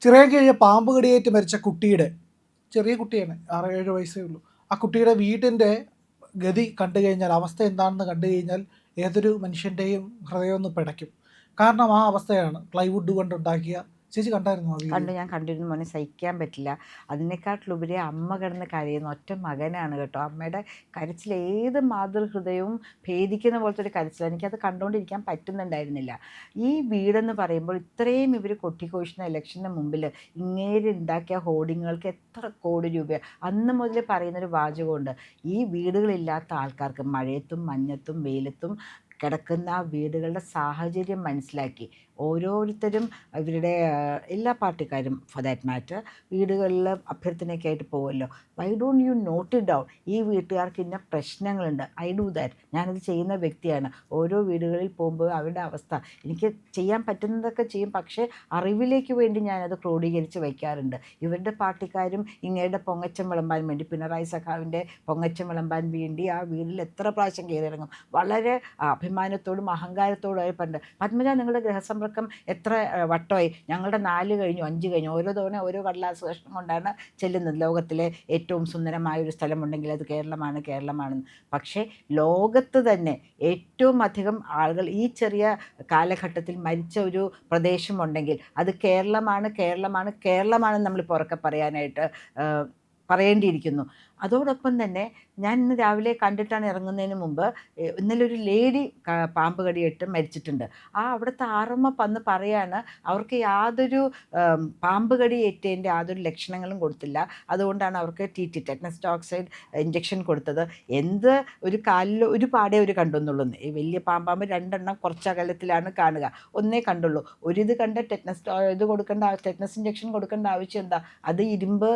ചിറയൻകീഴിൽ പാമ്പ് കടിയേറ്റ് മരിച്ച കുട്ടിയുടെ ചെറിയ കുട്ടിയാണ്, 6-7 വയസ്സേ ഉള്ളൂ. ആ കുട്ടിയുടെ വീടിൻ്റെ ഗതി കണ്ടു കഴിഞ്ഞാൽ, അവസ്ഥ എന്താണെന്ന് കണ്ടു കഴിഞ്ഞാൽ ഏതൊരു മനുഷ്യൻ്റെയും ഹൃദയം ഒന്ന് പിടയ്ക്കും. കാരണം ആ അവസ്ഥയാണ് പ്ലൈവുഡ് കൊണ്ടുണ്ടാക്കിയ. ചേച്ചി കണ്ടായിരുന്നു ആ വീഡിയോ? ഞാൻ കണ്ടിരുന്നു മോനെ, സഹിക്കാൻ പറ്റില്ല. അതിനേക്കാട്ടിലുപരി അമ്മ കിടന്ന് കരയുന്നു. ഒറ്റ മകനാണ് കേട്ടോ. അമ്മയുടെ കരച്ചിൽ ഏത് മാതൃഹൃദയവും ഭേദിക്കുന്ന പോലത്തെ ഒരു കരച്ചിൽ. എനിക്കത് കണ്ടുകൊണ്ടിരിക്കാൻ പറ്റുന്നുണ്ടായിരുന്നില്ല. ഈ വീടെന്ന് പറയുമ്പോൾ ഇത്രയും ഇവർ കൊട്ടിഘോഷിക്കുന്ന ഇലക്ഷന് മുമ്പിൽ ഇങ്ങേര് ഉണ്ടാക്കിയ ഹോർഡിങ്ങുകൾക്ക് എത്ര കോടി രൂപയാണ്. അന്ന് മുതൽ പറയുന്നൊരു വാചകമുണ്ട്, ഈ വീടുകളില്ലാത്ത ആൾക്കാർക്ക് മഴയത്തും മഞ്ഞത്തും വെയിലത്തും കിടക്കുന്ന ആ വീടുകളുടെ സാഹചര്യം മനസ്സിലാക്കി ഓരോരുത്തരും ഇവരുടെ എല്ലാ പാർട്ടിക്കാരും ഫോർ ദാറ്റ് മാറ്റർ വീടുകളിൽ അഭ്യർത്ഥനയൊക്കെ ആയിട്ട് പോകുമല്ലോ. Why don't you note it down? ഈ വീട്ടുകാർക്ക് ഇന്ന പ്രശ്നങ്ങളുണ്ട്, ഐ ഡു ദാറ്റ്. ഞാനത് ചെയ്യുന്ന വ്യക്തിയാണ്. ഓരോ വീടുകളിൽ പോകുമ്പോൾ അവരുടെ അവസ്ഥ എനിക്ക് ചെയ്യാൻ പറ്റുന്നതൊക്കെ ചെയ്യും, പക്ഷേ അറിവിലേക്ക് വേണ്ടി ഞാനത് ക്രോഡീകരിച്ച് വയ്ക്കാറുണ്ട്. ഇവരുടെ പാർട്ടിക്കാരും ഇങ്ങയുടെ പൊങ്ങച്ചം വിളമ്പാൻ വേണ്ടി, പിണറായി സഖാവിൻ്റെ പൊങ്ങച്ചം വിളമ്പാൻ വേണ്ടി ആ വീട്ടിൽ എത്ര പ്രാവശ്യം കയറിയിറങ്ങും. വളരെ അഭിമാനത്തോടും അഹങ്കാരത്തോടും ആയി പണ്ട്, പത്മജ നിങ്ങളുടെ ഗ്രഹസമ്പർക്കം എത്ര വട്ടമായി? ഞങ്ങളുടെ 4 കഴിഞ്ഞു 5 കഴിഞ്ഞു. ഓരോ തവണ ഓരോ കടലാസ് കഷ്ണം കൊണ്ടാണ് ചെല്ലുന്നത്. ലോകത്തിലെ ഏറ്റവും സുന്ദരമായ ഒരു സ്ഥലമുണ്ടെങ്കിൽ അത് കേരളമാണെന്ന്. പക്ഷേ ലോകത്ത് തന്നെ ഏറ്റവും അധികം ആളുകൾ ഈ ചെറിയ കാലഘട്ടത്തിൽ മരിച്ച ഒരു പ്രദേശമുണ്ടെങ്കിൽ അത് കേരളമാണെന്ന് നമ്മളിപ്പോൾ ഉറക്കെ പറയാനായിട്ട് പറയേണ്ടിയിരിക്കുന്നു. അതോടൊപ്പം തന്നെ ഞാൻ ഇന്ന് രാവിലെ കണ്ടിട്ടാണ് ഇറങ്ങുന്നതിന് മുമ്പ്, ഇന്നലെ ഒരു ലേഡി പാമ്പ് കടിയേറ്റ് മരിച്ചിട്ടുണ്ട്. അവിടുത്തെ ആറമ്മ വന്ന് പറയാണ് അവർക്ക് യാതൊരു പാമ്പ് കടി ഏറ്റതിൻ്റെ യാതൊരു ലക്ഷണങ്ങളും കൊടുത്തില്ല. അതുകൊണ്ടാണ് അവർക്ക് TT ടെറ്റനസ് ടോക്സൈഡ് ഇഞ്ചക്ഷൻ കൊടുത്തത്. ഒരു കാലിൽ ഒരു പാടേ അവർ കണ്ടെന്നുള്ളൂ. ഈ വലിയ പാമ്പാകുമ്പോൾ 2 എണ്ണം കുറച്ച് അകലത്തിലാണ് കാണുക. ഒന്നേ കണ്ടുള്ളൂ. ഇത് കണ്ട ടെറ്റനസ് ഇഞ്ചക്ഷൻ കൊടുക്കേണ്ട ആവശ്യം എന്താ? അത് ഇരുമ്പ്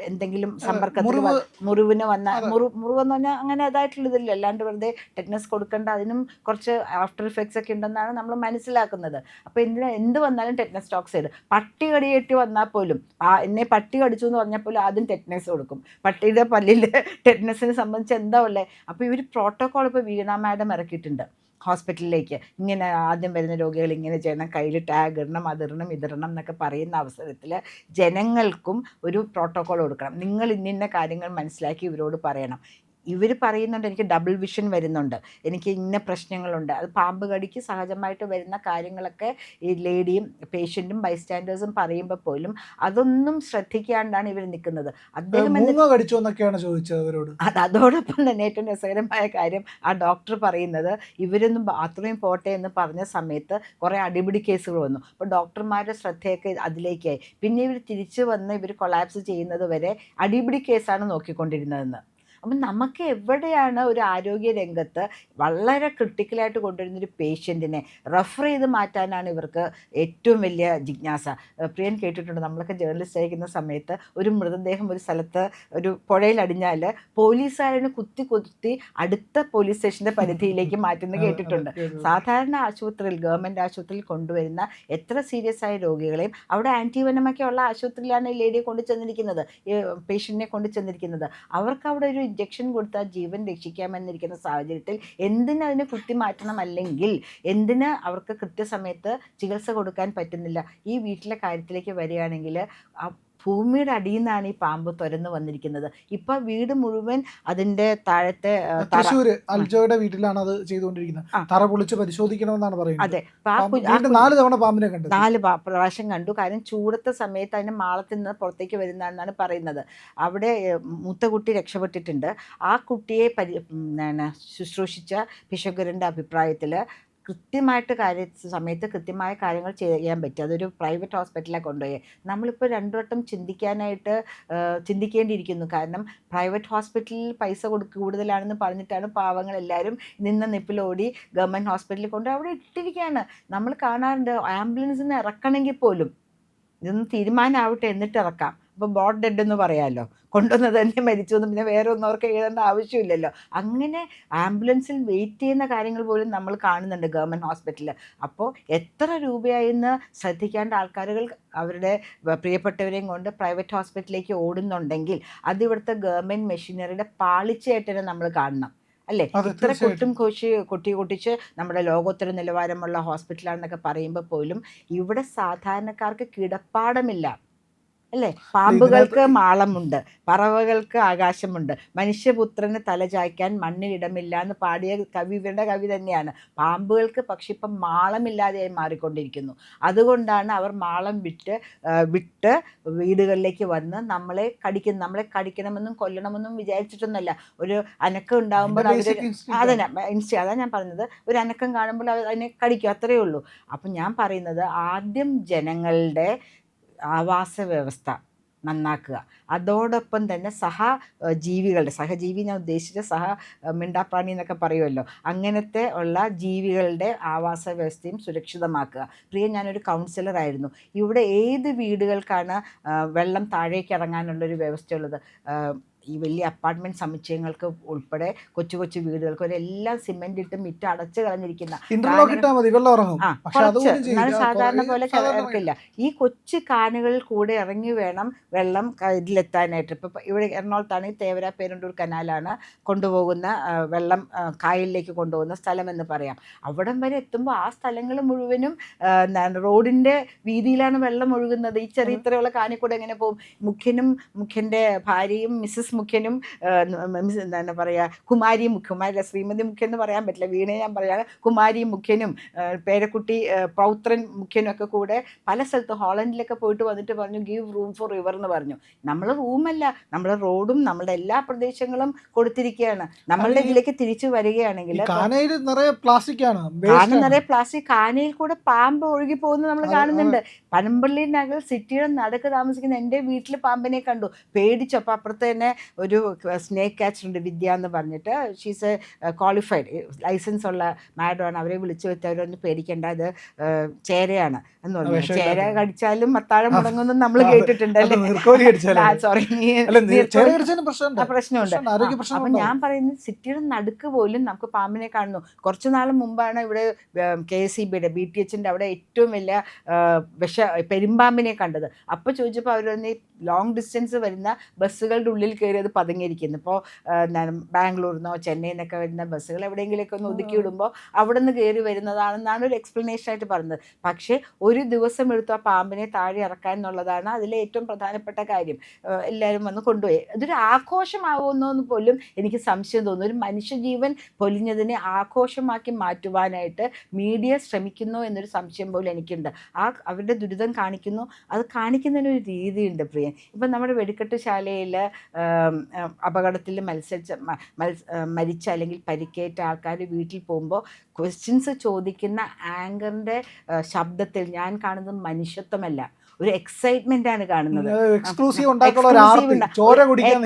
എന്തെങ്കിലും സമ്പർക്കത്തിൽ മുറിവിന് വന്ന മുറിവെന്ന് പറഞ്ഞാൽ അങ്ങനെ അതായിട്ടുള്ളതില്ല. അല്ലാണ്ട് വെറുതെ ടെറ്റനസ് കൊടുക്കേണ്ട, അതിനും കുറച്ച് ആഫ്റ്റർ ഇഫക്ട്സ് ഒക്കെ ഉണ്ടെന്നാണ് നമ്മൾ മനസ്സിലാക്കുന്നത്. അപ്പോൾ എന്ത് വന്നാലും ടെറ്റനസ് ടോക്സൈഡ്. പട്ടി കടിയേറ്റ് വന്നാൽ പോലും, എന്നെ പട്ടി കടിച്ചു എന്ന് പറഞ്ഞാൽ പോലും ആദ്യം ടെറ്റനസ് കൊടുക്കും. പട്ടിയുടെ പല്ലിൽ ടെറ്റനസിനെ സംബന്ധിച്ച് എന്താ ഉള്ളത്? അപ്പോൾ ഇവർ പ്രോട്ടോക്കോൾ ഇപ്പോൾ വീണ മാഡം ഇറക്കിയിട്ടുണ്ട് ഹോസ്പിറ്റലിലേക്ക്. ഇങ്ങനെ ആദ്യം വരുന്ന രോഗികൾ ഇങ്ങനെ ചെയ്യണം, കയ്യിൽ ടാഗ് ഇടണം, അതിടണം ഇതിടണം എന്നൊക്കെ പറയുന്ന അവസരത്തിൽ ജനങ്ങൾക്കും ഒരു പ്രോട്ടോക്കോൾ കൊടുക്കണം. നിങ്ങൾ ഇന്ന കാര്യങ്ങൾ മനസ്സിലാക്കി ഇവരോട് പറയണം. ഇവർ പറയുന്നുണ്ട് എനിക്ക് ഡബിൾ വിഷൻ വരുന്നുണ്ട്, എനിക്ക് ഇന്ന പ്രശ്നങ്ങളുണ്ട്. അത് പാമ്പ് കടിക്ക് സഹജമായിട്ട് വരുന്ന കാര്യങ്ങളൊക്കെ ഈ ലേഡിയും പേഷ്യൻറ്റും ബൈസ്റ്റാൻഡേഴ്സും പറയുമ്പോൾ പോലും അതൊന്നും ശ്രദ്ധിക്കാണ്ടാണ് ഇവർ നിൽക്കുന്നത്. അദ്ദേഹം കടിച്ചോ എന്നൊക്കെയാണ് ചോദിച്ചത് അവരോട്. അതോടൊപ്പം തന്നെ ഏറ്റവും രസകരമായ കാര്യം, ആ ഡോക്ടർ പറയുന്നത് ഇവരൊന്നും ബാത്റൂമിൽ പോട്ടെ എന്ന് പറഞ്ഞ സമയത്ത് കുറേ അടിപിടി കേസുകൾ വന്നു. അപ്പോൾ ഡോക്ടർമാരുടെ ശ്രദ്ധയൊക്കെ അതിലേക്കായി. പിന്നെ ഇവർ തിരിച്ചു വന്ന് ഇവർ കൊളാപ്സ് ചെയ്യുന്നത് വരെ അടിപിടി കേസാണ് നോക്കിക്കൊണ്ടിരുന്നതെന്ന്. അപ്പം നമുക്ക് എവിടെയാണ് ഒരു ആരോഗ്യ രംഗത്ത് വളരെ ക്രിട്ടിക്കലായിട്ട് കൊണ്ടുവരുന്നൊരു പേഷ്യൻറ്റിനെ റെഫർ ചെയ്ത് മാറ്റാനാണ് ഇവർക്ക് ഏറ്റവും വലിയ ജിജ്ഞാസ. പ്രിയൻ കേട്ടിട്ടുണ്ട്, നമ്മളൊക്കെ ജേർണലിസ്റ്റ് ആയിരിക്കുന്ന സമയത്ത് ഒരു മൃതദേഹം ഒരു സ്ഥലത്ത് ഒരു പുഴയിൽ അടിഞ്ഞാൽ പോലീസുകാരന് കുത്തി അടുത്ത പോലീസ് സ്റ്റേഷൻ്റെ പരിധിയിലേക്ക് മാറ്റുന്നത് കേട്ടിട്ടുണ്ട്. സാധാരണ ആശുപത്രിയിൽ, ഗവൺമെൻറ് ആശുപത്രിയിൽ കൊണ്ടുവരുന്ന എത്ര സീരിയസ് ആയ രോഗികളെയും അവിടെ ആൻറ്റിവെനമൊക്കെ ഉള്ള ആശുപത്രിയിലാണ് ഈ ലേഡിയെ കൊണ്ട് ചെന്നിരിക്കുന്നത്, പേഷ്യൻറ്റിനെ കൊണ്ട് ചെന്നിരിക്കുന്നത്. അവർക്ക് അവിടെ ഒരു ഇഞ്ചക്ഷൻ കൊടുത്താൽ ജീവൻ രക്ഷിക്കാമെന്നിരിക്കുന്ന സാഹചര്യത്തിൽ എന്തിനതിനെ കുത്തി മാറ്റണം? അല്ലെങ്കിൽ എന്തിന് അവർക്ക് കൃത്യസമയത്ത് ചികിത്സ കൊടുക്കാൻ പറ്റുന്നില്ല? ഈ വീട്ടിലെ കാര്യത്തിലേക്ക് വരികയാണെങ്കിൽ ഭൂമിയുടെ അടിയിൽ നിന്നാണ് ഈ പാമ്പ് തുരന്ന് വന്നിരിക്കുന്നത്. ഇപ്പൊ വീട് മുഴുവൻ അതിന്റെ താഴത്തെ തൃശ്ശൂർ അൽജോയുടെ വീട്ടിലാണ് അത് ചെയ്തുകൊണ്ടിരിക്കുന്നത്. തറ പൊളിച്ച് പരിശോധിക്കണമെന്നാണ് പറയുന്നത്. അതെ, 4 തവണ പാമ്പിനെ കണ്ടു, 4 പ്രാവശ്യം കണ്ടു. കാര്യം ചൂടത്തെ സമയത്ത് അതിന് മാളത്തിൽ നിന്ന് പുറത്തേക്ക് വരുന്നതെന്നാണ് പറയുന്നത്. അവിടെ മൂത്ത കുട്ടി രക്ഷപ്പെട്ടിട്ടുണ്ട്. ആ കുട്ടിയെ ശുശ്രൂഷിച്ച ഭിഷഗ്വരൻ്റെ അഭിപ്രായത്തിൽ കൃത്യമായിട്ട് സമയത്ത് കൃത്യമായ കാര്യങ്ങൾ ചെയ്യാൻ പറ്റും. അതൊരു പ്രൈവറ്റ് ഹോസ്പിറ്റലിലാണ് കൊണ്ടുപോയി. നമ്മളിപ്പോൾ 2 വട്ടം ചിന്തിക്കേണ്ടിയിരിക്കുന്നു. കാരണം പ്രൈവറ്റ് ഹോസ്പിറ്റലിൽ പൈസ കൂടുതലാണെന്ന് പറഞ്ഞിട്ടാണ് പാവങ്ങളെല്ലാവരും നിന്ന നിപ്പിലോടി ഗവൺമെൻറ് ഹോസ്പിറ്റലിൽ കൊണ്ട് അവിടെ ഇട്ടിരിക്കുകയാണ്. നമ്മൾ കാണാറുണ്ട്, ആംബുലൻസിന് ഇറക്കണമെങ്കിൽ പോലും ഇതൊന്ന് തീരുമാനമാവട്ടെ എന്നിട്ട് ഇറക്കാം. അപ്പോൾ ബോട്ട് ഡെഡ് എന്ന് പറയാമല്ലോ, കൊണ്ടുവന്നത് തന്നെ മരിച്ചു എന്ന് പിന്നെ വേറെ ഒന്നും അവർക്ക് എഴുതേണ്ട ആവശ്യമില്ലല്ലോ. അങ്ങനെ ആംബുലൻസിൽ വെയിറ്റ് ചെയ്യുന്ന കാര്യങ്ങൾ പോലും നമ്മൾ കാണുന്നുണ്ട് ഗവൺമെൻറ് ഹോസ്പിറ്റലിൽ. അപ്പോൾ എത്ര രൂപയായെന്ന് ശ്രദ്ധിക്കേണ്ട ആൾക്കാരുകൾ അവരുടെ പ്രിയപ്പെട്ടവരെയും കൊണ്ട് പ്രൈവറ്റ് ഹോസ്പിറ്റലിലേക്ക് ഓടുന്നുണ്ടെങ്കിൽ അത് ഇവിടുത്തെ ഗവൺമെൻറ് മെഷീനറിയുടെ പാളിച്ചയായിട്ട് തന്നെ നമ്മൾ കാണണം. അല്ലേ? അതെ, ഇത്ര തീർച്ചയായിട്ടും. കൊട്ടിച്ച് നമ്മുടെ ലോകോത്തര നിലവാരമുള്ള ഹോസ്പിറ്റലാണെന്നൊക്കെ പറയുമ്പോൾ പോലും ഇവിടെ സാധാരണക്കാർക്ക് കിടപ്പാടമില്ല, അല്ലേ? അല്ല, ഇതിനകത്ത് പാമ്പുകൾക്ക് മാളമുണ്ട്, പറവകൾക്ക് ആകാശമുണ്ട്, മനുഷ്യപുത്രന് തലചായ്ക്കാൻ മണ്ണിലിടമില്ല എന്ന് പാടിയ ഇവരുടെ കവി തന്നെയാണ്. പാമ്പുകൾക്ക് പക്ഷെ ഇപ്പം മാളമില്ലാതെയായി മാറിക്കൊണ്ടിരിക്കുന്നു. അതുകൊണ്ടാണ് അവർ മാളം വിട്ട് വീടുകളിലേക്ക് വന്ന് നമ്മളെ കടിക്കണമെന്നും കൊല്ലണമെന്നും വിചാരിച്ചിട്ടൊന്നുമല്ല. ഒരു അനക്കം ഉണ്ടാകുമ്പോൾ അവർ ബേസിക് ഇൻസ്റ്റിങ്ക്റ്റ് ആണ്. അതന്നെ അതാണ് ഞാൻ പറയുന്നത്. ഒരു അനക്കം കാണുമ്പോൾ അവർ അതിനെ കടിക്കും, അത്രയേ ഉള്ളൂ. അപ്പം ഞാൻ പറയുന്നത് ആദ്യം ജനങ്ങളുടെ ആവാസ വ്യവസ്ഥ നന്നാക്കുക. അതോടൊപ്പം തന്നെ സഹജീവി ഞാൻ ഉദ്ദേശിച്ച മിണ്ടാപ്രാണി എന്നൊക്കെ പറയുമല്ലോ, അങ്ങനത്തെ ഉള്ള ജീവികളുടെ ആവാസ വ്യവസ്ഥയും സുരക്ഷിതമാക്കുക. ഞാനൊരു കൗൺസിലറായിരുന്നു. ഇവിടെ ഏത് വീടുകൾക്കാണ് വെള്ളം താഴേക്ക് ഇറങ്ങാനുള്ളൊരു വ്യവസ്ഥയുള്ളത്? ഈ വലിയ അപ്പാർട്ട്മെൻറ്റ് സമുച്ചയങ്ങൾക്ക് ഉൾപ്പെടെ കൊച്ചു വീടുകൾക്ക് എല്ലാം സിമെൻ്റ് ഇട്ട് മിറ്റ് അടച്ചു കളഞ്ഞിരിക്കുന്ന, ഇന്റർലോക്ക് ഇട്ടാൽ മതി, വെള്ളം ഇറങ്ങും. പക്ഷെ കുറച്ച് അതുപോലും എന്നാലും ചെയ്യില്ല. സാധാരണ കുറേ പോലെ സാധാരണ ഇറക്കില്ല. ഈ കൊച്ചു കാനുകളിൽ കൂടെ ഇറങ്ങി വേണം വെള്ളം ഇതിലെത്താനായിട്ട്. ഇപ്പം ഇവിടെ എറണാകുളത്താണെങ്കിൽ തേവര പേരണ്ടൂർ കനാലാണ് കൊണ്ടുപോകുന്ന വെള്ളം കായലിലേക്ക് കൊണ്ടുപോകുന്ന സ്ഥലമെന്ന് പറയാം. അവിടം വരെ എത്തുമ്പോൾ ആ സ്ഥലങ്ങൾ മുഴുവനും റോഡിൻ്റെ വീതിയിലാണ് വെള്ളം ഒഴുകുന്നത്. ഈ ഇത്രയുള്ള കാനിൽ കൂടെ എങ്ങനെ പോകും? മുഖ്യൻ്റെ ഭാര്യയും മിസ്സസ് മുഖ്യനും എന്താണ് പറയുക, കുമാരി ശ്രീമതി മുഖ്യൻ എന്ന് പറയാൻ പറ്റില്ല, വീണയെ ഞാൻ പറയുകയാണ്, കുമാരി മുഖ്യനും പേരക്കുട്ടി പൗത്രൻ മുഖ്യനും ഒക്കെ കൂടെ പല സ്ഥലത്തും ഹോളണ്ടിലൊക്കെ പോയിട്ട് വന്നിട്ട് പറഞ്ഞു ഗീവ് റൂം ഫോർ റിവർ എന്ന് പറഞ്ഞു. നമ്മൾ റൂമല്ല, നമ്മൾ റോഡും നമ്മളുടെ എല്ലാ പ്രദേശങ്ങളും കൊടുത്തിരിക്കുകയാണ്. നമ്മളുടെ ഇതിലേക്ക് തിരിച്ചു വരികയാണെങ്കിൽ കാനയിൽ നിറയെ പ്ലാസ്റ്റിക് ആണ്, നിറയെ പ്ലാസ്റ്റിക്, കാനയിൽ കൂടെ പാമ്പ് ഒഴുകി പോകുന്നത് നമ്മൾ കാണുന്നുണ്ട്. പനമ്പള്ളി നഗർ സിറ്റിയുടെ നടുക്ക് താമസിക്കുന്ന എൻ്റെ വീട്ടിൽ പാമ്പിനെ കണ്ടു, പേടിച്ചു. അപ്പോൾ അപ്പുറത്ത് തന്നെ ഒരു സ്നേക്ക് കാച്ചർ ഉണ്ട്, വിദ്യ എന്ന് പറഞ്ഞിട്ട്. ഷീസ് ക്വാളിഫൈഡ്, ലൈസൻസ് ഉള്ള മാഡമാണ്. അവരെ വിളിച്ചു വെച്ച് അവരൊന്നും പേടിക്കേണ്ട, അത് ചേരയാണ് എന്ന് പറഞ്ഞു. ചേര കടിച്ചാലും മത്താഴം മുടങ്ങുമെന്ന് നമ്മൾ കേട്ടിട്ടുണ്ടല്ലേ? സോറി, പ്രശ്നമുണ്ട്. അപ്പം ഞാൻ പറയുന്നത് സിറ്റിയുടെ നടുക്ക് പോലും നമുക്ക് പാമ്പിനെ കാണുന്നു. കുറച്ച് നാൾ മുമ്പാണ് ഇവിടെ KSEBയുടെ BTHൻ്റെ അവിടെ ഏറ്റവും വലിയ പെരുമ്പാമ്പിനെ കണ്ടത്. അപ്പോൾ ചോദിച്ചപ്പോൾ അവർ പറഞ്ഞ് ലോങ് ഡിസ്റ്റൻസ് വരുന്ന ബസ്സുകളുടെ ഉള്ളിൽ കയറി അത് പതുങ്ങിയിരിക്കുന്നു. ഇപ്പോൾ ബാംഗ്ലൂരിൽ നിന്നോ ചെന്നൈയിൽ നിന്നൊക്കെ വരുന്ന ബസ്സുകൾ എവിടെയെങ്കിലുമൊക്കെ ഒന്ന് ഒതുക്കി വിടുമ്പോൾ അവിടെ നിന്ന് കയറി വരുന്നതാണെന്നാണ് ഒരു എക്സ്പ്ലനേഷനായിട്ട് പറഞ്ഞത്. പക്ഷേ ഒരു ദിവസം എടുത്തു ആ പാമ്പിനെ താഴെ ഇറക്കാൻ എന്നുള്ളതാണ് അതിലെ ഏറ്റവും പ്രധാനപ്പെട്ട കാര്യം. എല്ലാവരും വന്ന് കൊണ്ടുപോയി. അതൊരു ആഘോഷമാവുമെന്നോന്ന് പോലും എനിക്ക് സംശയം തോന്നുന്നു. ഒരു മനുഷ്യജീവൻ പൊലിഞ്ഞതിനെ ആഘോഷമാക്കി മാറ്റുവാനായിട്ട് മീഡിയ ശ്രമിക്കുന്നു എന്നൊരു സംശയം പോലും എനിക്കുണ്ട്. അവരുടെ ദുരിതം കാണിക്കുന്നു, അത് കാണിക്കുന്നതിനൊരു രീതിയുണ്ട് പ്രിയൻ. ഇപ്പം നമ്മുടെ വെടിക്കെട്ട് ശാലയിൽ അപകടത്തിൽ മരിച്ച അല്ലെങ്കിൽ പരിക്കേറ്റ ആൾക്കാർ വീട്ടിൽ പോകുമ്പോൾ ക്വസ്റ്റ്യൻസ് ചോദിക്കുന്ന ആങ്കറിൻ്റെ ശബ്ദത്തിൽ ഞാൻ കാണുന്നത് മനുഷ്യത്വമല്ല, ഒരു എക്സൈറ്റ്മെന്റ് ആണ് കാണുന്നത്.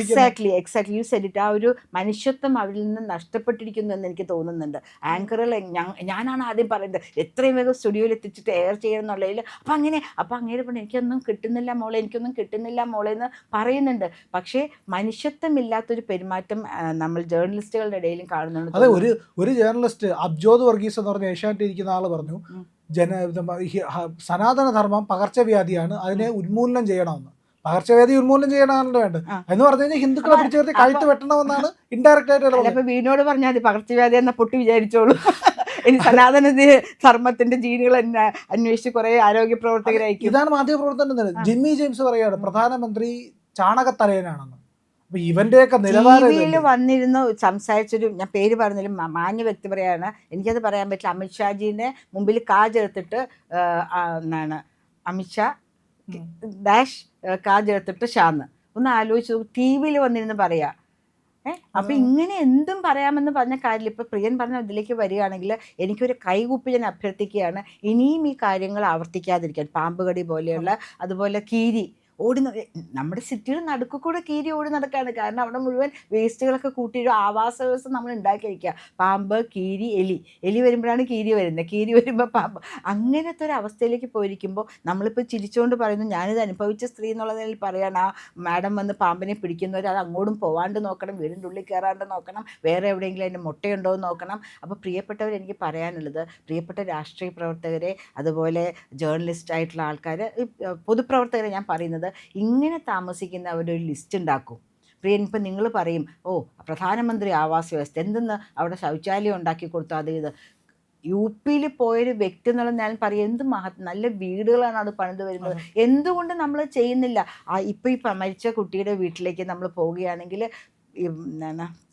Exactly you said it. ആ ഒരു മനുഷ്യത്വം അവരിൽ നിന്ന് നഷ്ടപ്പെട്ടിരിക്കുന്നു എന്ന് എനിക്ക് തോന്നുന്നുണ്ട്. ആങ്കറുകൾ ഞാനാണ് ആദ്യം പറയുന്നത് എത്രയും വേഗം സ്റ്റുഡിയോയിൽ എത്തിച്ചിട്ട് എയർ ചെയ്യണം എന്നുള്ളതിൽ. അപ്പം അങ്ങനെ പറഞ്ഞു എനിക്കൊന്നും കിട്ടുന്നില്ല മോളെ എന്ന് പറയുന്നുണ്ട്. പക്ഷേ മനുഷ്യത്വമില്ലാത്തൊരു പെരുമാറ്റം നമ്മൾ ജേർണലിസ്റ്റുകളുടെ ഇടയിലും കാണുന്നുണ്ട്. അതെ, ഒരു ജേർണലിസ്റ്റ് അബ്ജോദ് വർഗീസ് എന്ന് പറഞ്ഞ ഏഷ്യാനെറ്റ് ഇരിക്കുന്ന ആള് പറഞ്ഞു സനാതനധർമ്മം പകർച്ചവ്യാധിയാണ്, അതിനെ ഉന്മൂലനം ചെയ്യണമെന്ന്. പകർച്ചവ്യാധി ഉന്മൂലനം ചെയ്യണമെന്ന് വേണ്ട എന്ന് പറഞ്ഞു കഴിഞ്ഞാൽ ഹിന്ദുക്കളെ പിടിച്ചേർത്ത് കഴുത്ത് വെട്ടണമെന്നാണ് ഇൻഡയറക്റ്റ് ആയിട്ട്. വീടിനോട് പറഞ്ഞാൽ മതി പകർച്ചവ്യാധി എന്ന പൊട്ടി വിചാരിച്ചോളൂ. ഇനി സനാതന ധർമ്മത്തിന്റെ ജീനുകൾ അന്വേഷിച്ച് കുറെ ആരോഗ്യ പ്രവർത്തകരായിരിക്കും. ഇതാണ് മാധ്യമപ്രവർത്തനം. ജിമ്മി ജെയിംസ് പറയാണ് പ്രധാനമന്ത്രി ചാണകത്തലയനാണെന്ന്. ഇവന്റെയൊക്കെ നിലവാരം വന്നിരുന്നു സംസാരിച്ചൊരു, ഞാൻ പേര് പറഞ്ഞാലും മാന്യ വ്യക്തി പറയാണ്, എനിക്കത് പറയാൻ പറ്റില്ല. അമിത്ഷാജീനെ മുമ്പിൽ ചേർത്തിട്ട് എന്താണ് അമിത്ഷാ ചേർത്തിട്ട് ഷാന്ന് ഒന്ന് ആലോചിച്ചു. TV വന്നിരുന്ന് പറയാ. അപ്പം ഇങ്ങനെ എന്തും പറയാമെന്ന് പറഞ്ഞ കാര്യമില്ല. ഇപ്പം പ്രിയൻ പറഞ്ഞ ഇതിലേക്ക് വരികയാണെങ്കിൽ എനിക്കൊരു കൈകൂപ്പി ഞാൻ അഭ്യർത്ഥിക്കുകയാണ്, ഇനിയും ഈ കാര്യങ്ങൾ ആവർത്തിക്കാതിരിക്കാൻ. പാമ്പുകടി പോലെയുള്ള, അതുപോലെ കീരി ഓടി, നമ്മുടെ സിറ്റിയുടെ നടുക്ക് കൂടെ കീരി ഓടി നടക്കുകയാണ്. കാരണം അവിടെ മുഴുവൻ വേസ്റ്റുകളൊക്കെ കൂട്ടിയിട്ട് ആവാസ വ്യവസ്ഥ നമ്മൾ ഉണ്ടാക്കി വയ്ക്കുക. പാമ്പ്, കീരി, എലി വരുമ്പോഴാണ് കീരി വരുന്നത്, കീരി വരുമ്പോൾ പാമ്പ്. അങ്ങനത്തെ ഒരു അവസ്ഥയിലേക്ക് പോയിരിക്കുമ്പോൾ നമ്മളിപ്പോൾ ചിരിച്ചുകൊണ്ട് പറയുന്നു, ഞാനിത് അനുഭവിച്ച സ്ത്രീ എന്നുള്ള നിലയിൽ പറയാണ്. ആ മാഡം വന്ന് പാമ്പിനെ പിടിക്കുന്നവർ അത് അങ്ങോട്ടും പോവാണ്ട് നോക്കണം, വീടിൻ്റെ ഉള്ളിൽ കയറാണ്ട് നോക്കണം, വേറെ എവിടെയെങ്കിലും അതിൻ്റെ മുട്ടയുണ്ടോ എന്ന് നോക്കണം. അപ്പോൾ പ്രിയപ്പെട്ടവർ, എനിക്ക് പറയാനുള്ളത്, പ്രിയപ്പെട്ട രാഷ്ട്രീയ പ്രവർത്തകരെ, അതുപോലെ ജേർണലിസ്റ്റ് ആയിട്ടുള്ള ആൾക്കാർ, പൊതുപ്രവർത്തകരെ ഞാൻ പറയുന്നത്, ഇങ്ങനെ താമസിക്കുന്ന അവരൊരു ലിസ്റ്റ് ഉണ്ടാക്കും. പ്രിയൻ ഇപ്പം നിങ്ങൾ പറയും, ഓ പ്രധാനമന്ത്രി ആവാസ് വ്യവസ്ഥ എന്തെന്ന് അവിടെ ശൗചാലയം ഉണ്ടാക്കി കൊടുത്തു, അത് ഇത്. യു പിയിൽ പോയൊരു വ്യക്തി എന്നുള്ള ഞാൻ പറയും, എന്ത് നല്ല വീടുകളാണ് അത് പണിത് വരുന്നത്, എന്തുകൊണ്ട് നമ്മൾ ചെയ്യുന്നില്ല? ഇപ്പം ഈ മരിച്ച കുട്ടിയുടെ വീട്ടിലേക്ക് നമ്മൾ പോവുകയാണെങ്കിൽ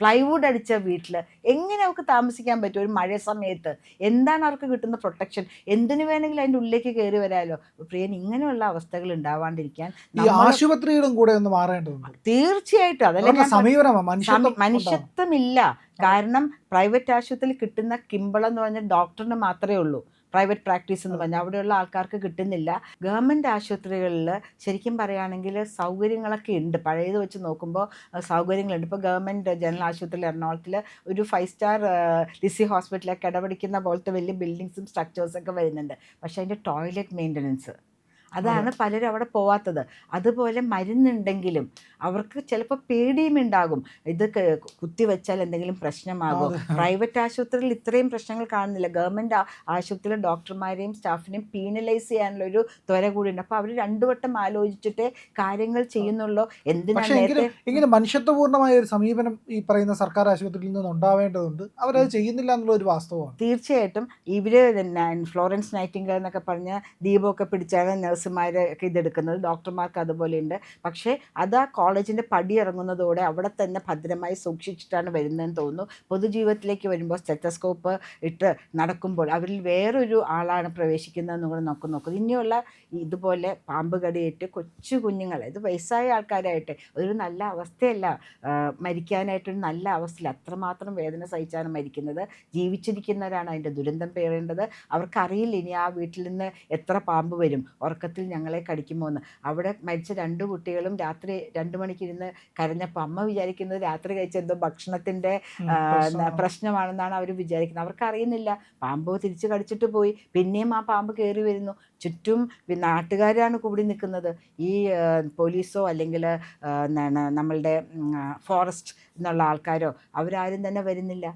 പ്ലൈവുഡ് അടിച്ച വീട്ടിൽ എങ്ങനെ അവർക്ക് താമസിക്കാൻ പറ്റും ഒരു മഴ സമയത്ത്? എന്താണ് അവർക്ക് കിട്ടുന്ന പ്രൊട്ടക്ഷൻ? എന്തിനു വേണമെങ്കിലും അതിൻ്റെ ഉള്ളിലേക്ക് കയറി വരാമല്ലോ. പ്രിയൻ, ഇങ്ങനെയുള്ള അവസ്ഥകൾ ഉണ്ടാവാണ്ടിരിക്കാൻ ആശുപത്രികളും കൂടെ ഒന്ന് മാറേണ്ടതുണ്ട്. തീർച്ചയായിട്ടും. അതല്ല സമീപനം, മനുഷ്യത്വമില്ല. കാരണം പ്രൈവറ്റ് ആശുപത്രിയിൽ കിട്ടുന്ന കിമ്പളം എന്ന് പറഞ്ഞാൽ ഡോക്ടറിന് മാത്രമേ ഉള്ളൂ. പ്രൈവറ്റ് പ്രാക്ടീസ് എന്ന് പറഞ്ഞാൽ അവിടെയുള്ള ആൾക്കാർക്ക് കിട്ടുന്നില്ല. ഗവൺമെൻറ് ആശുപത്രികളിൽ ശരിക്കും പറയുകയാണെങ്കിൽ സൗകര്യങ്ങളൊക്കെ ഉണ്ട്, പഴയത് വെച്ച് നോക്കുമ്പോൾ സൗകര്യങ്ങളുണ്ട്. ഇപ്പോൾ ഗവൺമെൻറ് ജനറൽ ആശുപത്രിയിൽ എറണാകുളത്തിൽ ഒരു 5 സ്റ്റാർ ലിസി ഹോസ്പിറ്റലൊക്കെ കിടപിടിക്കുന്ന പോലത്തെ വലിയ ബിൽഡിങ്സും സ്ട്രക്ചേഴ്സൊക്കെ വരുന്നുണ്ട്. പക്ഷേ അതിൻ്റെ ടോയ്ലറ്റ് മെയിൻ്റനൻസ്, അതാണ് പലരും അവിടെ പോവാത്തത്. അതുപോലെ മരുന്നുണ്ടെങ്കിലും അവർക്ക് ചിലപ്പോൾ പേടിയും ഉണ്ടാകും, ഇത് കുത്തിവെച്ചാൽ എന്തെങ്കിലും പ്രശ്നമാകും. പ്രൈവറ്റ് ആശുപത്രിയിൽ ഇത്രയും പ്രശ്നങ്ങൾ കാണുന്നില്ല. ഗവൺമെൻറ് ആശുപത്രിയിലെ ഡോക്ടർമാരെയും സ്റ്റാഫിനെയും പീനലൈസ് ചെയ്യാനുള്ളൊരു ത്വര കൂടിയുണ്ട്. അപ്പോൾ അവർ 2 വട്ടം ആലോചിച്ചിട്ടേ കാര്യങ്ങൾ ചെയ്യുന്നുള്ളൂ. ഇങ്ങനെ മനുഷ്യത്വപൂർണ്ണമായ ഒരു സമീപനം ഈ പറയുന്ന സർക്കാർ ആശുപത്രിയിൽ നിന്ന് ഉണ്ടാവേണ്ടതുണ്ട്. അവരത് ചെയ്യുന്നില്ല എന്നുള്ള ഒരു വാസ്തവമാണ്. തീർച്ചയായിട്ടും. ഇവർ ഫ്ലോറൻസ് നൈറ്റിംഗേൽ എന്നൊക്കെ പറഞ്ഞ് ദീപമൊക്കെ പിടിച്ചാണ് നഴ്സുമാരൊക്കെ ഇതെടുക്കുന്നത്, ഡോക്ടർമാർക്ക് അതുപോലെയുണ്ട്. പക്ഷേ അത് ആ കോളേജിൻ്റെ പടി ഇറങ്ങുന്നതോടെ അവിടെ തന്നെ ഭദ്രമായി സൂക്ഷിച്ചിട്ടാണ് വരുന്നതെന്ന് തോന്നുന്നു. പൊതുജീവിതത്തിലേക്ക് വരുമ്പോൾ സ്റ്റെത്തസ്കോപ്പ് ഇട്ട് നടക്കുമ്പോൾ അവരിൽ വേറൊരു ആളാണ് പ്രവേശിക്കുന്നതെന്ന് കൂടെ നോക്കുന്നു. ഇനിയുള്ള ഇതുപോലെ പാമ്പ് കടിയേറ്റ് കൊച്ചു കുഞ്ഞുങ്ങൾ, ഇത് വയസ്സായ ആൾക്കാരായിട്ട് ഒരു നല്ല അവസ്ഥയല്ല, മരിക്കാനായിട്ടൊരു നല്ല അവസ്ഥയില്ല. അത്രമാത്രം വേദന സഹിച്ചാണ് മരിക്കുന്നത്. ജീവിച്ചിരിക്കുന്നവരാണ് അതിൻ്റെ ദുരന്തം പേറേണ്ടത്. അവർക്കറിയില്ല ഇനി ആ വീട്ടിൽ നിന്ന് എത്ര പാമ്പ് വരും, ഉറക്കത്തിൽ ഞങ്ങളെ കടിക്കുമോ എന്ന്. അവിടെ മരിച്ച 2 കുട്ടികളും രാത്രി 2 മണിക്കിരുന്ന് കരഞ്ഞപ്പോൾ അമ്മ വിചാരിക്കുന്നത് രാത്രി കഴിച്ച എന്തോ ഭക്ഷണത്തിൻ്റെ പ്രശ്നമാണെന്നാണ് അവർ വിചാരിക്കുന്നത്. അവർക്കറിയുന്നില്ല പാമ്പ് തിരിച്ച് കടിച്ചിട്ട് പോയി, പിന്നെയും ആ പാമ്പ് കയറി വരുന്നു. ചുറ്റും നാട്ടുകാരാണ് കൂടി നിൽക്കുന്നത്. ഈ പോലീസോ അല്ലെങ്കിൽ നമ്മളുടെ ഫോറസ്റ്റ് എന്നുള്ള ആൾക്കാരോ അവരാരും തന്നെ വരുന്നില്ല.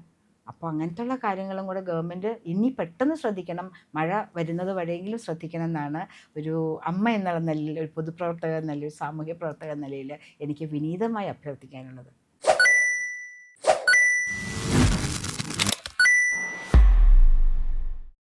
അപ്പോൾ അങ്ങനത്തുള്ള കാര്യങ്ങളും കൂടെ ഗവൺമെൻറ് ഇനി പെട്ടെന്ന് ശ്രദ്ധിക്കണം. മഴ വരുന്നത് വരെയെങ്കിലും ശ്രദ്ധിക്കണം എന്നാണ് ഒരു അമ്മ എന്നുള്ള നിലയിൽ, ഒരു പൊതുപ്രവർത്തക എന്ന നിലയിൽ, ഒരു സാമൂഹ്യ പ്രവർത്തക എന്ന നിലയിൽ എനിക്ക് വിനീതമായി അഭ്യർത്ഥിക്കാനുള്ളത്.